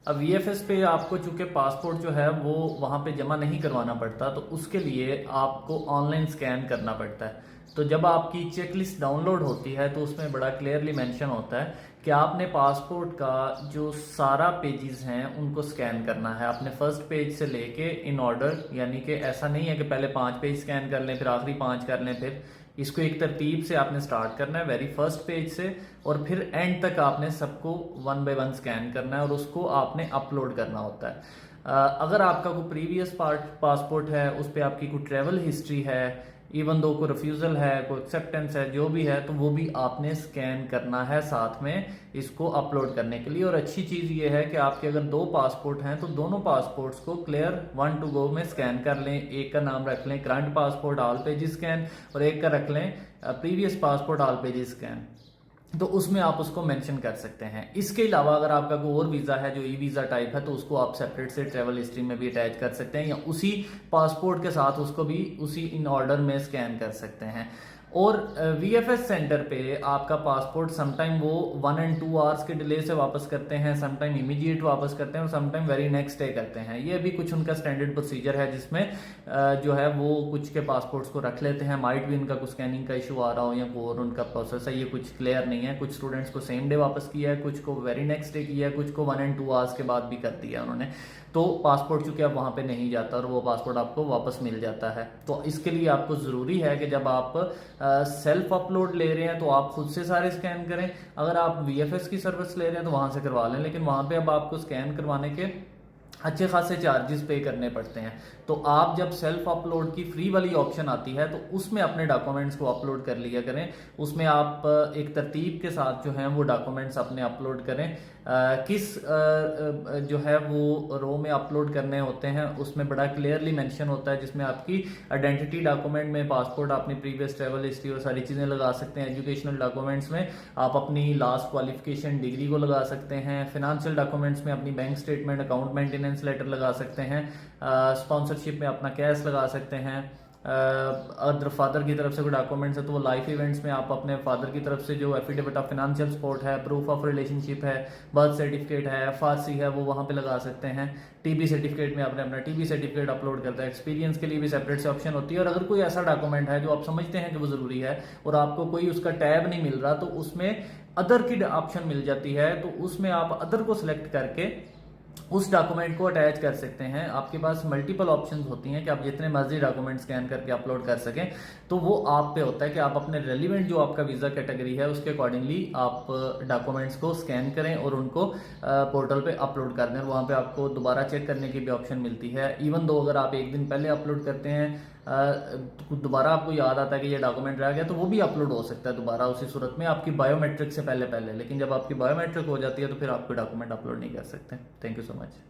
अब वीएफएस पे आपको चूंकि पासपोर्ट जो है वो वहाँ पे जमा नहीं करवाना पड़ता, तो उसके लिए आपको ऑनलाइन स्कैन करना पड़ता है। तो जब आपकी चेकलिस्ट डाउनलोड होती है तो उसमें बड़ा क्लियरली मेंशन होता है कि आपने पासपोर्ट का जो सारा पेजेस हैं उनको स्कैन करना है। आपने फर्स्ट पेज से लेके इन ऑर्डर, यानी कि ऐसा नहीं है कि पहले 5 पेज स्कैन कर लें फिर आखिरी 5 कर लें, फिर इसको एक तरतीब से आपने स्टार्ट करना है वेरी फर्स्ट पेज से, और फिर एंड तक आपने सबको वन बाय वन स्कैन करना है और उसको आपने अपलोड करना होता है। अगर आपका कोई प्रीवियस पासपोर्ट है, उस पर आपकी कोई ट्रेवल हिस्ट्री है, इवन दो कोई रिफ्यूजल है, कोई एक्सेप्टेंस है, जो भी है, तो वो भी आपने स्कैन करना है साथ में इसको अपलोड करने के लिए। और अच्छी चीज ये है कि आपके अगर 2 पासपोर्ट हैं तो दोनों पासपोर्ट्स को क्लियर 1 टू गो में स्कैन कर लें। एक का नाम रख लें current passport all pages scan, और एक का रख लें previous passport all pages scan, तो उसमें आप उसको मेंशन कर सकते हैं। इसके अलावा अगर आपका कोई और वीज़ा है जो ई वीज़ा टाइप है, तो उसको आप सेपरेट से ट्रेवल हिस्ट्री में भी अटैच कर सकते हैं, या उसी पासपोर्ट के साथ उसको भी उसी इन ऑर्डर में स्कैन कर सकते हैं। और वीएफएस सेंटर पे आपका पासपोर्ट समटाइम वो 1 and 2 आवर्स के डिले से वापस करते हैं, समटाइम इमीडिएट वापस करते हैं, और समटाइम वेरी नेक्स्ट डे करते हैं। ये भी कुछ उनका स्टैंडर्ड प्रोसीजर है जिसमें जो है वो कुछ के पासपोर्ट्स को रख लेते हैं। माइट भी उनका कुछ स्कैनिंग का इशू आ रहा हो या कोई और उनका प्रोसेस है, ये कुछ क्लियर नहीं है। कुछ स्टूडेंट्स को सेम डे वापस किया है, कुछ को वेरी नेक्स्ट डे किया है, कुछ को 1 and 2 आवर्स के बाद भी कर दिया उन्होंने। तो पासपोर्ट चूंकि अब वहां पे नहीं जाता और वो पासपोर्ट आपको वापस मिल जाता है। तो इसके लिए आपको जरूरी है कि जब आप सेल्फ अपलोड ले रहे हैं तो आप खुद से सारे स्कैन करें। अगर आप वीएफएस की सर्विस ले रहे हैं तो वहां से करवा लें, लेकिन वहां पे अब आपको स्कैन करवाने के अच्छे खासे चार्जेस पे करने पड़ते हैं। तो आप जब सेल्फ अपलोड की फ्री वाली ऑप्शन आती है तो उसमें अपने डॉक्यूमेंट्स को अपलोड कर लिया करें। उसमें आप एक तरतीब के साथ जो है वो डॉक्यूमेंट्स अपने अपलोड करें। किस जो है वो रो में अपलोड करने होते हैं उसमें बड़ा क्लियरली मेंशन होता है, जिसमें आपकी आइडेंटिटी डॉक्यूमेंट में पासपोर्ट, अपनी प्रीवियस ट्रेवल हिस्ट्री और सारी चीज़ें लगा सकते हैं। एजुकेशनल डॉक्यूमेंट्स में आप अपनी लास्ट क्वालिफिकेशन डिग्री को लगा सकते हैं। फाइनेंशियल डॉक्यूमेंट्स में अपनी bank statement, account maintenance letter लगा सकते हैं। स्पॉन्सरशिप में अपना कैश लगा सकते हैं। अगर फादर की तरफ से कोई डॉक्यूमेंट्स है तो वो लाइफ इवेंट्स में आप अपने फादर की तरफ से जो एफिडेविट ऑफ फाइनेंशियल सपोर्ट है, प्रूफ ऑफ रिलेशनशिप है, बर्थ सर्टिफिकेट है, एफआरसी है, वो वहां पे लगा सकते हैं। टीबी सर्टिफिकेट में आपने अपना टीबी सर्टिफिकेट अपलोड करता है। एक्सपीरियंस के लिए भी सेपरेट से ऑप्शन होती है। और अगर कोई ऐसा डॉक्यूमेंट है जो आप समझते हैं कि वो जरूरी है और आपको कोई उसका टैब नहीं मिल रहा, तो उसमें अदर की ऑप्शन मिल जाती है, तो उसमें आप अदर को सिलेक्ट करके उस डॉक्यूमेंट को अटैच कर सकते हैं। आपके पास मल्टीपल ऑप्शंस होती हैं कि आप जितने मर्जी डॉक्यूमेंट स्कैन करके अपलोड कर सकें। तो वो आप पे होता है कि आप अपने रेलिवेंट जो आपका वीज़ा कैटेगरी है उसके अकॉर्डिंगली आप डॉक्यूमेंट्स को स्कैन करें और उनको पोर्टल पे अपलोड कर दें। वहाँ पे आपको दोबारा चेक करने की भी ऑप्शन मिलती है। इवन दो अगर आप एक दिन पहले अपलोड करते हैं तो दोबारा आपको याद आता है कि ये डॉक्यूमेंट रह गया, तो वो भी अपलोड हो सकता है दोबारा उसी सूरत में आपकी बायोमेट्रिक से पहले पहले। लेकिन जब आपकी बायोमेट्रिक हो जाती है तो फिर आप कोई डॉक्यूमेंट अपलोड नहीं कर सकते। Thank you so much.